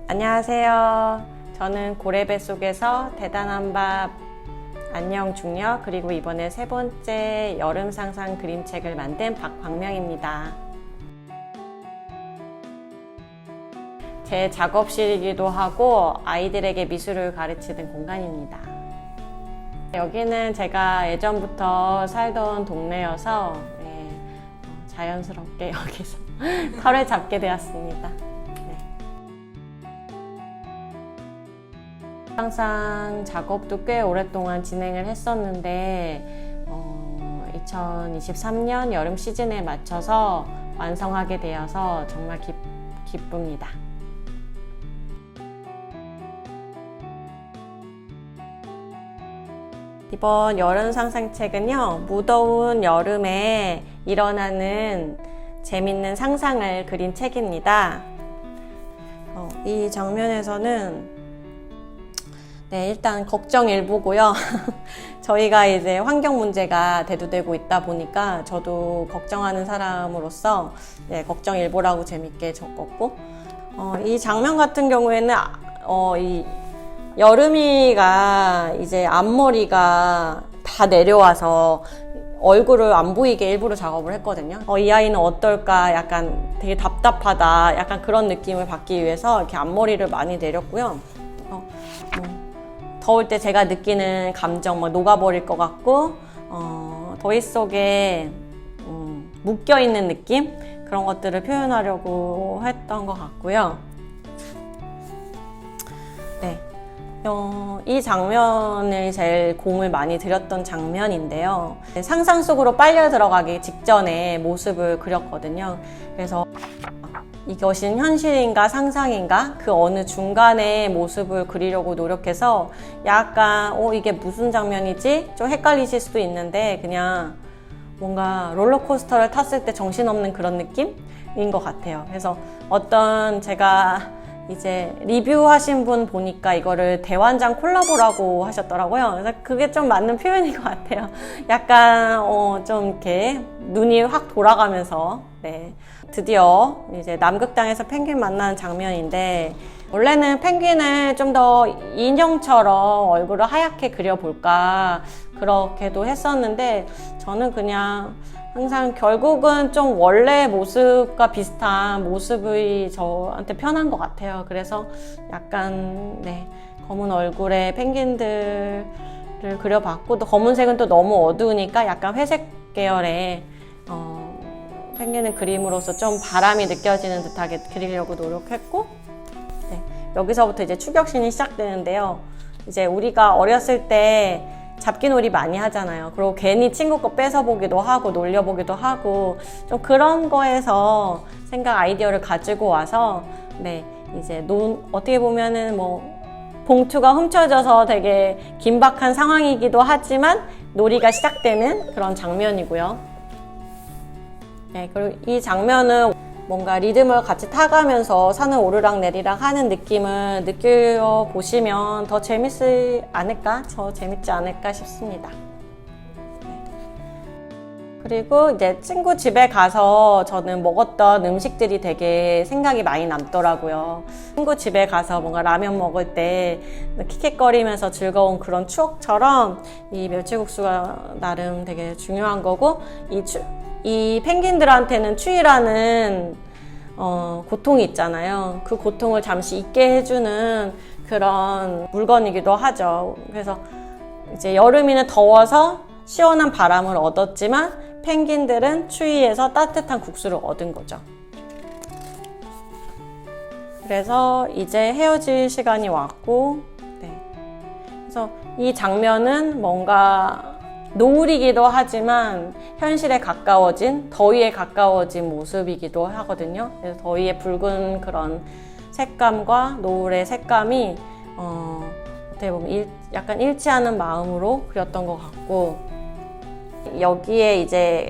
안녕하세요. 저는 고래배 속에서 대단한 밥, 안녕 중력, 그리고 이번에 세 번째 여름 상상 그림책을 만든 박광명입니다. 제 작업실이기도 하고 아이들에게 미술을 가르치는 공간입니다. 여기는 제가 예전부터 살던 동네여서 자연스럽게 여기서 털을 잡게 되었습니다. 상상 작업도 꽤 오랫동안 진행을 했었는데 2023년 여름 시즌에 맞춰서 완성하게 되어서 정말 기쁩니다. 이번 여름 상상책은요, 무더운 여름에 일어나는 재밌는 상상을 그린 책입니다. 이 장면에서는 일단 걱정 일부고요. 저희가 이제 환경 문제가 대두되고 있다 보니까 저도 걱정하는 사람으로서 걱정 일부라고 재밌게 적었고, 이 장면 같은 경우에는 이 여름이가 이제 앞머리가 다 내려와서 얼굴을 안 보이게 일부러 작업을 했거든요. 이 아이는 어떨까, 약간 되게 답답하다, 약간 그런 느낌을 받기 위해서 이렇게 앞머리를 많이 내렸고요. 더울 때 제가 느끼는 감정 막 녹아버릴 것 같고, 더위 속에 묶여있는 느낌? 그런 것들을 표현하려고 했던 것 같고요. 이 장면을 제일 공을 많이 들였던 장면인데요. 상상 속으로 빨려 들어가기 직전에 모습을 그렸거든요. 그래서 이것은 현실인가 상상인가 그 어느 중간의 모습을 그리려고 노력해서 약간 이게 무슨 장면이지? 좀 헷갈리실 수도 있는데 그냥 뭔가 롤러코스터를 탔을 때 정신없는 그런 느낌인 것 같아요. 그래서 어떤 제가 이제 리뷰하신 분 보니까 이거를 대환장 콜라보라고 하셨더라고요. 그래서 그게 좀 맞는 표현인 것 같아요. 약간 좀 이렇게 눈이 확 돌아가면서 드디어 이제 남극당에서 펭귄 만나는 장면인데, 원래는 펭귄을 좀 더 인형처럼 얼굴을 하얗게 그려볼까 그렇게도 했었는데, 저는 그냥 항상 결국은 좀 원래 모습과 비슷한 모습이 저한테 편한 것 같아요. 그래서 약간 검은 얼굴의 penguin들을 그려봤고, 또 검은색은 또 너무 어두우니까 약간 회색 계열의 펭귄을 그림으로써 좀 바람이 느껴지는 듯하게 그리려고 노력했고, 여기서부터 이제 추격신이 시작되는데요. 이제 우리가 어렸을 때 잡기놀이 많이 하잖아요. 그리고 괜히 친구 거 뺏어보기도 하고 놀려보기도 하고, 좀 그런 거에서 아이디어를 가지고 와서 이제 어떻게 보면은 봉투가 훔쳐져서 되게 긴박한 상황이기도 하지만 놀이가 시작되는 그런 장면이고요. 그리고 이 장면은 뭔가 리듬을 같이 타가면서 산을 오르락 내리락 하는 느낌을 느껴보시면 더 재밌지 않을까 싶습니다. 그리고 이제 친구 집에 가서 저는 먹었던 음식들이 되게 생각이 많이 남더라고요. 친구 집에 가서 뭔가 라면 먹을 때 킥킥거리면서 즐거운 그런 추억처럼 이 멸치국수가 나름 되게 중요한 거고, 이 펭귄들한테는 추위라는 고통이 있잖아요. 그 고통을 잠시 잊게 해주는 그런 물건이기도 하죠. 그래서 이제 여름이는 더워서 시원한 바람을 얻었지만 펭귄들은 추위에서 따뜻한 국수를 얻은 거죠. 그래서 이제 헤어질 시간이 왔고, 그래서 이 장면은 뭔가 노을이기도 하지만 현실에 가까워진, 더위에 가까워진 모습이기도 하거든요. 그래서 더위의 붉은 그런 색감과 노을의 색감이 어떻게 보면 약간 일치하는 마음으로 그렸던 것 같고, 여기에 이제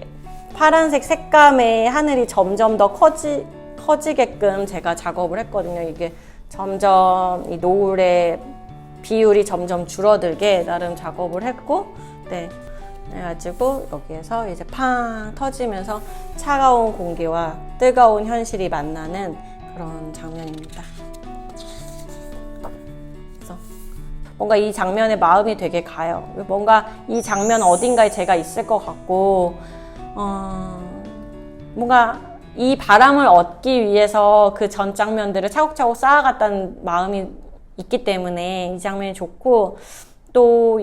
파란색 색감의 하늘이 점점 더 커지게끔 제가 작업을 했거든요. 이게 점점 이 노을의 비율이 점점 줄어들게 나름 작업을 했고, 그래가지고 여기에서 이제 팡 터지면서 차가운 공기와 뜨거운 현실이 만나는 그런 장면입니다. 뭔가 이 장면에 마음이 되게 가요. 뭔가 이 장면 어딘가에 제가 있을 것 같고, 뭔가 이 바람을 얻기 위해서 그 전 장면들을 차곡차곡 쌓아갔다는 마음이 있기 때문에 이 장면이 좋고, 또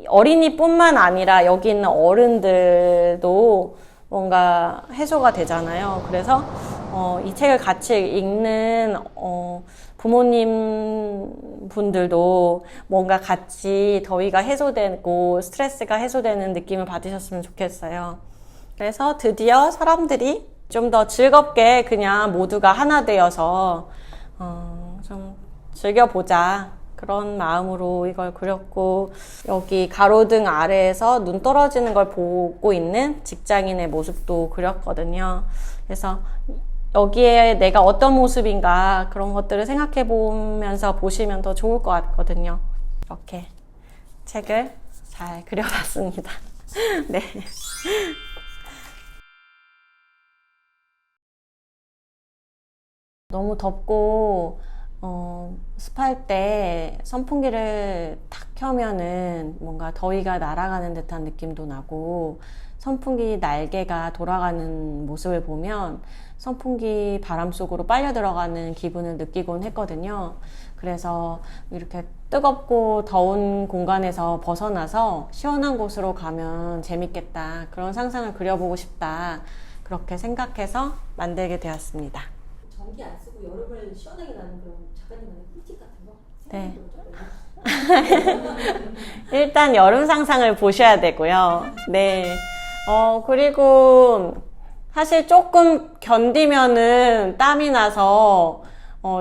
어린이뿐만 아니라 여기 있는 어른들도 뭔가 해소가 되잖아요. 그래서 이 책을 같이 읽는 부모님 분들도 뭔가 같이 더위가 해소되고 스트레스가 해소되는 느낌을 받으셨으면 좋겠어요. 그래서 드디어 사람들이 좀 더 즐겁게 그냥 모두가 하나 되어서 좀 즐겨보자, 그런 마음으로 이걸 그렸고, 여기 가로등 아래에서 눈 떨어지는 걸 보고 있는 직장인의 모습도 그렸거든요. 그래서 여기에 내가 어떤 모습인가 그런 것들을 생각해 보면서 보시면 더 좋을 것 같거든요. 이렇게 책을 잘 그려봤습니다. 네. 너무 덥고 습할 때 선풍기를 탁 켜면은 뭔가 더위가 날아가는 듯한 느낌도 나고, 선풍기 날개가 돌아가는 모습을 보면 선풍기 바람 속으로 빨려 들어가는 기분을 느끼곤 했거든요. 그래서 이렇게 뜨겁고 더운 공간에서 벗어나서 시원한 곳으로 가면 재밌겠다, 그런 상상을 그려보고 싶다, 그렇게 생각해서 만들게 되었습니다. 전기 안 쓰고 여름을 시원하게 나는 그런 작가님만의 꿀팁 같은 거? 네. 일단 여름 상상을 보셔야 되고요. 네. 그리고 사실 조금 견디면은 땀이 나서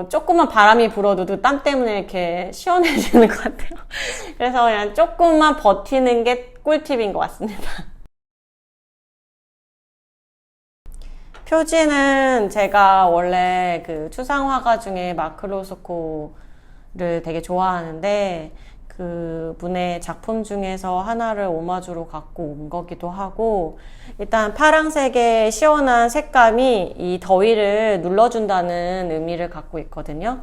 조금만 바람이 불어도 땀 때문에 이렇게 시원해지는 것 같아요. 그래서 그냥 조금만 버티는 게 꿀팁인 것 같습니다. 표지는 제가 원래 그 추상 화가 중에 마크 로스코를 되게 좋아하는데, 그 분의 작품 중에서 하나를 오마주로 갖고 온 거기도 하고, 일단 파란색의 시원한 색감이 이 더위를 눌러준다는 의미를 갖고 있거든요.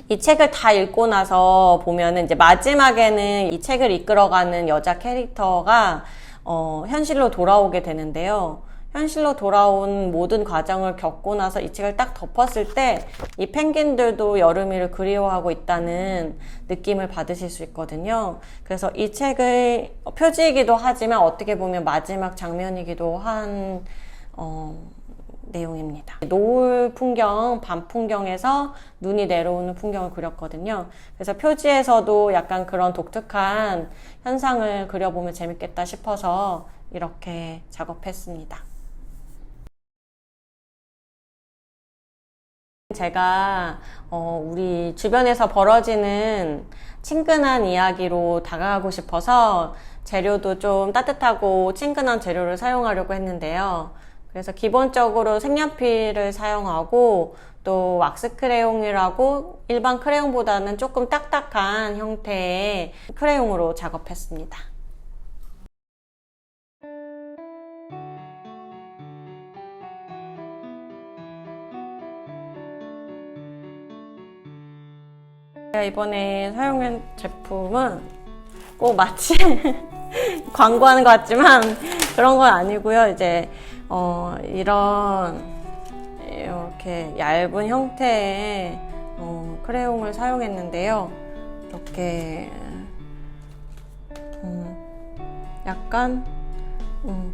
이 책을 다 읽고 나서 보면은 이제 마지막에는 이 책을 이끌어가는 여자 캐릭터가 현실로 돌아오게 되는데요. 현실로 돌아온 모든 과정을 겪고 나서 이 책을 딱 덮었을 때 이 펭귄들도 여름이를 그리워하고 있다는 느낌을 받으실 수 있거든요. 그래서 이 책의 표지이기도 하지만 어떻게 보면 마지막 장면이기도 한 내용입니다. 노을 풍경, 밤 풍경에서 눈이 내려오는 풍경을 그렸거든요. 그래서 표지에서도 약간 그런 독특한 현상을 그려보면 재밌겠다 싶어서 이렇게 작업했습니다. 제가 우리 주변에서 벌어지는 친근한 이야기로 다가가고 싶어서 재료도 좀 따뜻하고 친근한 재료를 사용하려고 했는데요. 그래서 기본적으로 색연필을 사용하고, 또 왁스 크레용이라고 일반 크레용보다는 조금 딱딱한 형태의 크레용으로 작업했습니다. 제가 이번에 사용한 제품은 꼭 마치 광고하는 것 같지만 그런 건 아니고요. 이제 이런 이렇게 얇은 형태의 크레용을 사용했는데요. 이렇게 약간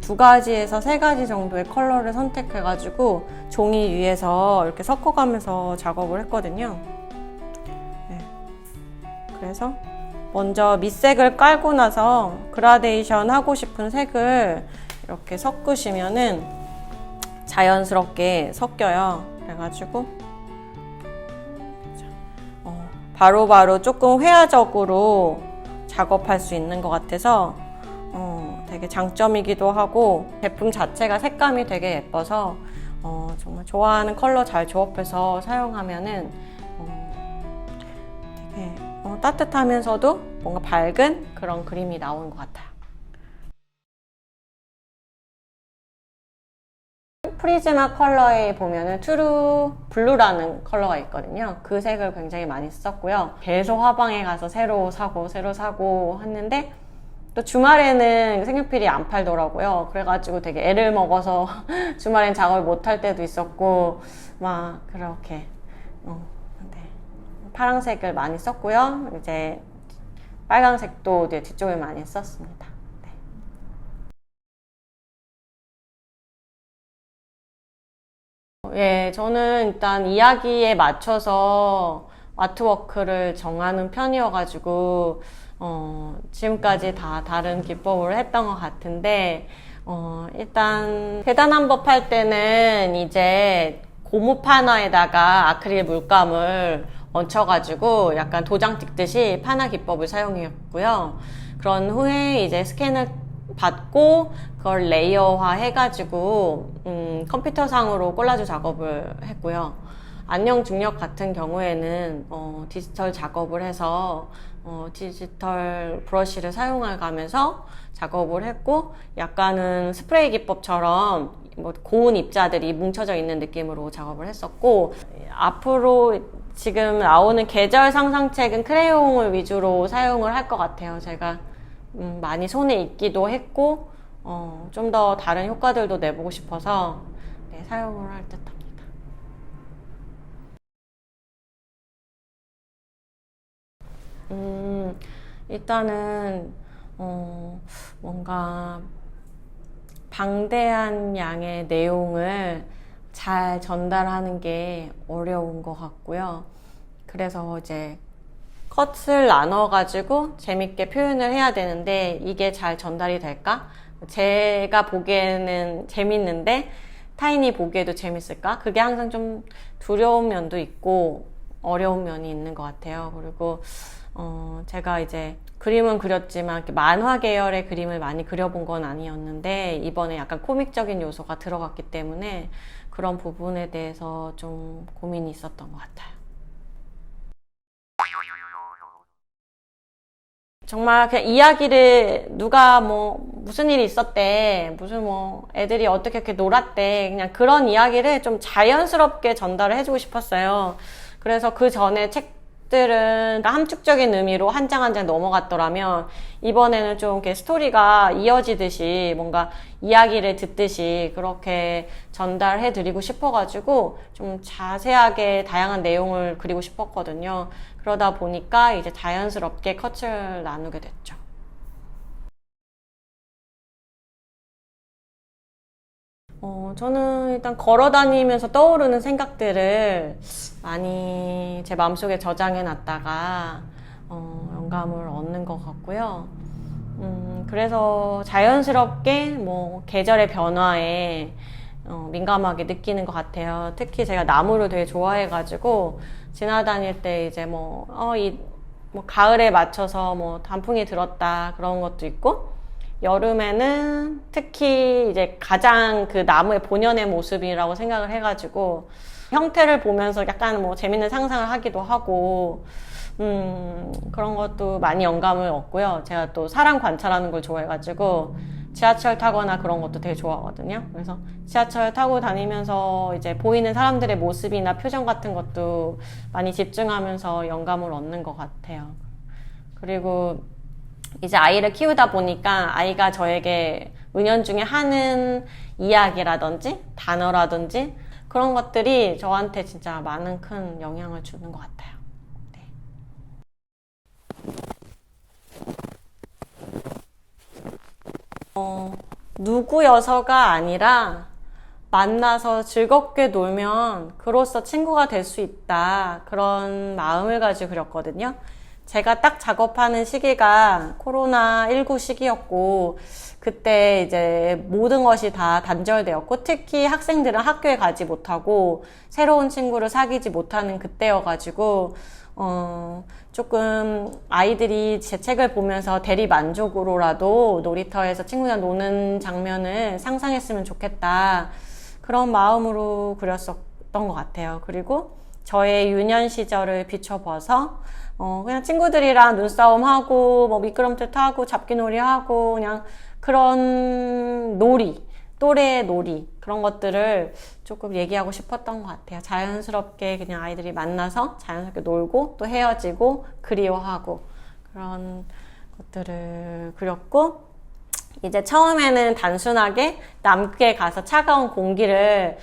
2가지에서 3가지 정도의 컬러를 선택해가지고 종이 위에서 이렇게 섞어가면서 작업을 했거든요. 그래서 먼저 밑색을 깔고 나서 그라데이션 하고 싶은 색을 이렇게 섞으시면은 자연스럽게 섞여요. 그래가지고 바로바로 조금 회화적으로 작업할 수 있는 것 같아서 되게 장점이기도 하고, 제품 자체가 색감이 되게 예뻐서 정말 좋아하는 컬러 잘 조합해서 사용하면은 되게 따뜻하면서도 뭔가 밝은 그런 그림이 나오는 것 같아요. 프리즈마 컬러에 보면은 트루 블루라는 컬러가 있거든요. 그 색을 굉장히 많이 썼고요. 계속 화방에 가서 새로 사고 했는데 또 주말에는 색연필이 안 팔더라고요. 그래가지고 되게 애를 먹어서 주말엔 작업을 못 할 때도 있었고 막 그렇게 네. 파란색을 많이 썼고요. 이제 빨간색도 이제 뒤쪽에 많이 썼습니다. 예, 저는 일단 이야기에 맞춰서 아트워크를 정하는 편이어가지고, 지금까지 다 다른 기법으로 했던 것 같은데, 일단, 대단한 법 할 때는 이제 고무 파나에다가 아크릴 물감을 얹혀가지고 약간 도장 찍듯이 파나 기법을 사용했고요. 그런 후에 이제 스캔을 받고 그걸 레이어화 해가지고 컴퓨터상으로 콜라주 작업을 했고요. 안녕 중력 같은 경우에는 디지털 작업을 해서 디지털 브러쉬를 사용하면서 작업을 했고 약간은 스프레이 기법처럼 뭐 고운 입자들이 뭉쳐져 있는 느낌으로 작업을 했었고 앞으로 지금 나오는 계절 상상책은 크레용을 위주로 사용을 할 것 같아요. 제가 많이 손에 익기도 했고 좀 더 다른 효과들도 내보고 싶어서 네, 사용을 할 듯 합니다. 일단은 뭔가 방대한 양의 내용을 잘 전달하는 게 어려운 것 같고요. 그래서 이제 컷을 나눠가지고 재밌게 표현을 해야 되는데 이게 잘 전달이 될까? 제가 보기에는 재밌는데 타인이 보기에도 재밌을까? 그게 항상 좀 두려운 면도 있고 어려운 면이 있는 것 같아요. 그리고 제가 이제 그림은 그렸지만 만화 계열의 그림을 많이 그려본 건 아니었는데 이번에 약간 코믹적인 요소가 들어갔기 때문에 그런 부분에 대해서 좀 고민이 있었던 것 같아요. 정말 그냥 이야기를 누가 뭐 무슨 일이 있었대, 무슨 뭐 애들이 어떻게 이렇게 놀았대, 그냥 그런 이야기를 좀 자연스럽게 전달을 해주고 싶었어요. 그래서 그 전에 책들은 함축적인 의미로 한 장 한 장 넘어갔더라면 이번에는 좀 이렇게 스토리가 이어지듯이 뭔가 이야기를 듣듯이 그렇게 전달해 드리고 싶어가지고 좀 자세하게 다양한 내용을 그리고 싶었거든요. 그러다 보니까 이제 자연스럽게 컷을 나누게 됐죠. 저는 일단 걸어 다니면서 떠오르는 생각들을 많이 제 마음속에 저장해 놨다가, 영감을 얻는 것 같고요. 그래서 자연스럽게 뭐 계절의 변화에 민감하게 느끼는 것 같아요. 특히 제가 나무를 되게 좋아해가지고 지나다닐 때 이제 뭐 가을에 맞춰서 뭐 단풍이 들었다 그런 것도 있고 여름에는 특히 이제 가장 그 나무의 본연의 모습이라고 생각을 해가지고 형태를 보면서 약간 뭐 재밌는 상상을 하기도 하고 그런 것도 많이 영감을 얻고요. 제가 또 사람 관찰하는 걸 좋아해가지고 지하철 타거나 그런 것도 되게 좋아하거든요. 그래서 지하철 타고 다니면서 이제 보이는 사람들의 모습이나 표정 같은 것도 많이 집중하면서 영감을 얻는 것 같아요. 그리고 이제 아이를 키우다 보니까 아이가 저에게 은연중에 하는 이야기라든지 단어라든지 그런 것들이 저한테 진짜 많은 큰 영향을 주는 것 같아요. 네. 누구여서가 아니라 만나서 즐겁게 놀면 그로써 친구가 될 수 있다. 그런 마음을 가지고 그렸거든요. 제가 딱 작업하는 시기가 코로나19 시기였고 그때 이제 모든 것이 다 단절되었고 특히 학생들은 학교에 가지 못하고 새로운 친구를 사귀지 못하는 그때여가지고 조금 아이들이 제 책을 보면서 대리 만족으로라도 놀이터에서 친구랑 노는 장면을 상상했으면 좋겠다. 그런 마음으로 그렸었던 것 같아요. 그리고 저의 유년 시절을 비춰봐서 그냥 친구들이랑 눈싸움하고 뭐 미끄럼틀 타고 잡기놀이 하고 그냥 그런 놀이, 또래의 놀이 그런 것들을 조금 얘기하고 싶었던 것 같아요. 자연스럽게 그냥 아이들이 만나서 자연스럽게 놀고 또 헤어지고 그리워하고 그런 것들을 그렸고, 이제 처음에는 단순하게 남극에 가서 차가운 공기를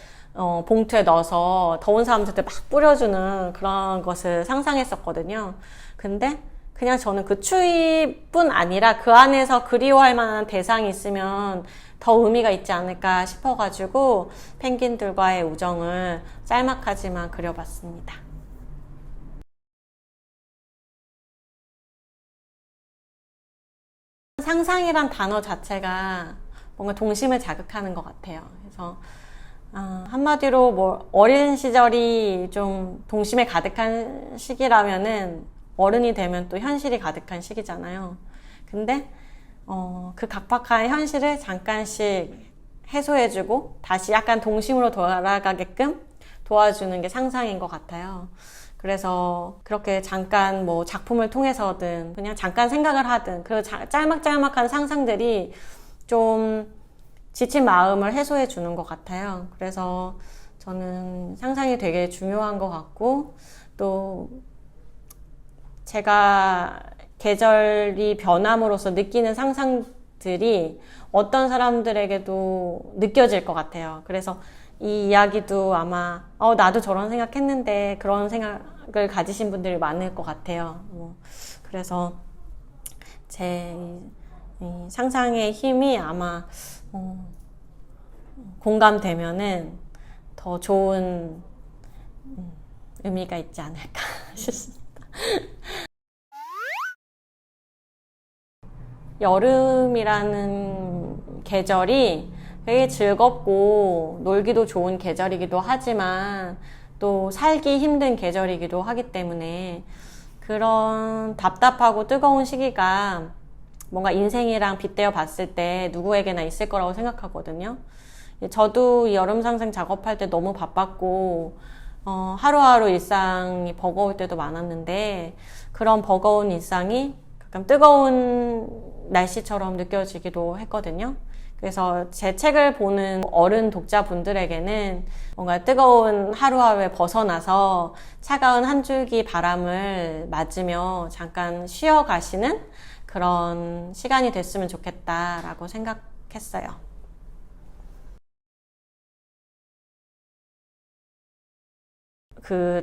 봉투에 넣어서 더운 사람들한테 막 뿌려주는 그런 것을 상상했었거든요. 근데 그냥 저는 그 추위뿐 아니라 그 안에서 그리워할 만한 대상이 있으면 더 의미가 있지 않을까 싶어가지고 펭귄들과의 우정을 짤막하지만 그려봤습니다. 상상이란 단어 자체가 뭔가 동심을 자극하는 것 같아요. 그래서 한마디로 뭐 어린 시절이 좀 동심에 가득한 시기라면은 어른이 되면 또 현실이 가득한 시기잖아요. 근데 그 각박한 현실을 잠깐씩 해소해주고 다시 약간 동심으로 돌아가게끔 도와주는 게 상상인 것 같아요. 그래서 그렇게 잠깐 뭐 작품을 통해서든 그냥 잠깐 생각을 하든 그 짤막짤막한 상상들이 좀 지친 마음을 해소해 주는 것 같아요. 그래서 저는 상상이 되게 중요한 것 같고, 또 제가 계절이 변함으로써 느끼는 상상들이 어떤 사람들에게도 느껴질 것 같아요. 그래서 이 이야기도 아마 나도 저런 생각했는데 그런 생각을 가지신 분들이 많을 것 같아요. 그래서 제 이 상상의 힘이 아마 공감되면은 더 좋은 의미가 있지 않을까 싶습니다. 여름이라는 계절이 되게 즐겁고 놀기도 좋은 계절이기도 하지만 또 살기 힘든 계절이기도 하기 때문에 그런 답답하고 뜨거운 시기가 뭔가 인생이랑 빗대어 봤을 때 누구에게나 있을 거라고 생각하거든요. 저도 이 여름 상상 작업할 때 너무 바빴고 하루하루 일상이 버거울 때도 많았는데 그런 버거운 일상이 가끔 뜨거운 날씨처럼 느껴지기도 했거든요. 그래서 제 책을 보는 어른 독자분들에게는 뭔가 뜨거운 하루하루에 벗어나서 차가운 한 줄기 바람을 맞으며 잠깐 쉬어가시는 그런 시간이 됐으면 좋겠다라고 생각했어요.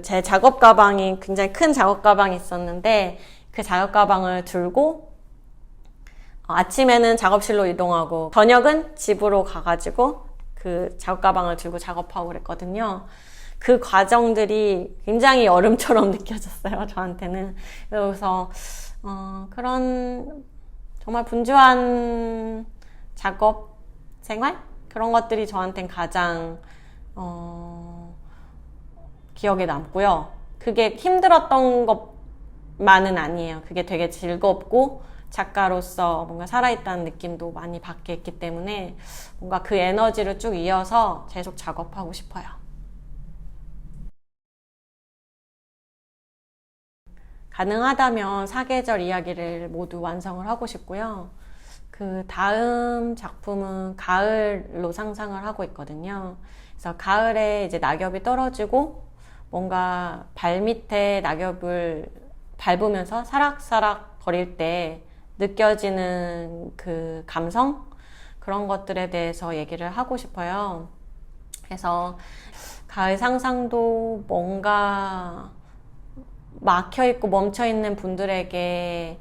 제 작업 가방이 굉장히 큰 작업 가방이 있었는데 그 작업 가방을 들고 아침에는 작업실로 이동하고 저녁은 집으로 가가지고 그 작업 가방을 들고 작업하고 그랬거든요. 그 과정들이 굉장히 여름처럼 느껴졌어요, 저한테는. 그래서 그런 정말 분주한 작업 생활? 그런 것들이 저한테는 가장 기억에 남고요. 그게 힘들었던 것만은 아니에요. 그게 되게 즐겁고 작가로서 뭔가 살아있다는 느낌도 많이 받게 했기 때문에 뭔가 그 에너지를 쭉 이어서 계속 작업하고 싶어요. 가능하다면 사계절 이야기를 모두 완성을 하고 싶고요. 그 다음 작품은 가을로 상상을 하고 있거든요. 그래서 가을에 이제 낙엽이 떨어지고 뭔가 발밑에 낙엽을 밟으면서 사락사락 거릴 때 느껴지는 그 감성? 그런 것들에 대해서 얘기를 하고 싶어요. 그래서 가을 상상도 뭔가 막혀있고 멈춰있는 분들에게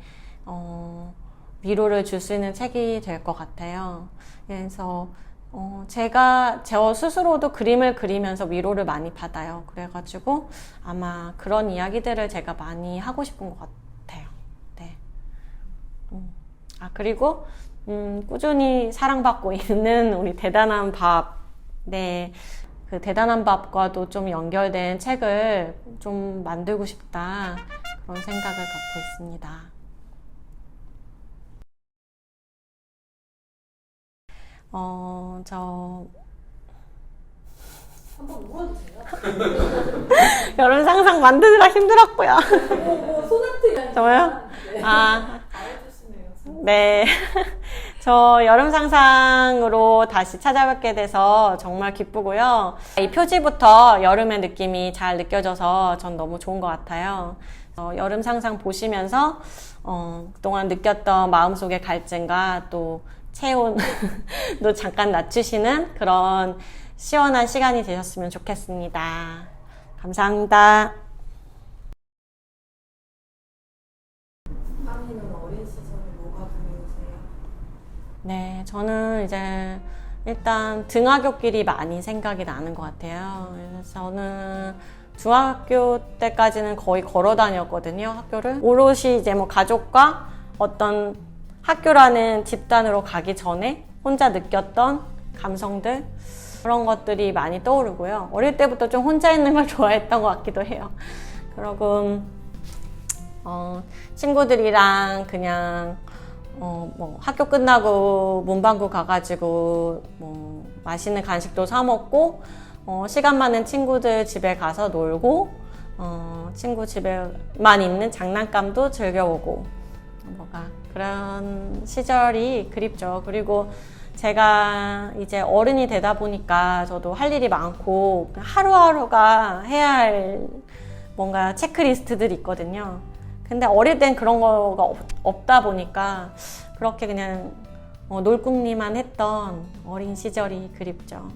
위로를 줄 수 있는 책이 될 것 같아요. 그래서 저 스스로도 그림을 그리면서 위로를 많이 받아요. 그래가지고 아마 그런 이야기들을 제가 많이 하고 싶은 것 같아요. 네. 그리고 꾸준히 사랑받고 있는 우리 대단한 밥. 네. 그 대단한 밥과도 좀 연결된 책을 좀 만들고 싶다. 그런 생각을 갖고 있습니다. 한번 물어주세요. 여름 상상 만드느라 힘들었고요. 소나트 저요? 네. 알아주시네요. 네. 저 여름 상상으로 다시 찾아뵙게 돼서 정말 기쁘고요. 이 표지부터 여름의 느낌이 잘 느껴져서 전 너무 좋은 것 같아요. 여름 상상 보시면서 그동안 느꼈던 마음속의 갈증과 또 체온도 잠깐 낮추시는 그런 시원한 시간이 되셨으면 좋겠습니다. 감사합니다. 빠미는 어린 시절에 뭐가 그리우세요? 네, 저는 이제 일단 등하굣길이 많이 생각이 나는 것 같아요. 그래서 저는 중학교 때까지는 거의 걸어 다녔거든요, 학교를. 오롯이 이제 뭐 가족과 어떤 학교라는 집단으로 가기 전에 혼자 느꼈던 감성들, 그런 것들이 많이 떠오르고요. 어릴 때부터 좀 혼자 있는 걸 좋아했던 것 같기도 해요. 그리고 친구들이랑 그냥 뭐 학교 끝나고 문방구 가가지고 뭐 맛있는 간식도 사 먹고 시간 많은 친구들 집에 가서 놀고 친구 집에만 있는 장난감도 즐겨보고 뭐가 그런 시절이 그립죠. 그리고 제가 이제 어른이 되다 보니까 저도 할 일이 많고 하루하루가 해야 할 뭔가 체크리스트들이 있거든요. 근데 어릴 땐 그런 거가 없다 보니까 그렇게 그냥 놀궁리만 했던 어린 시절이 그립죠.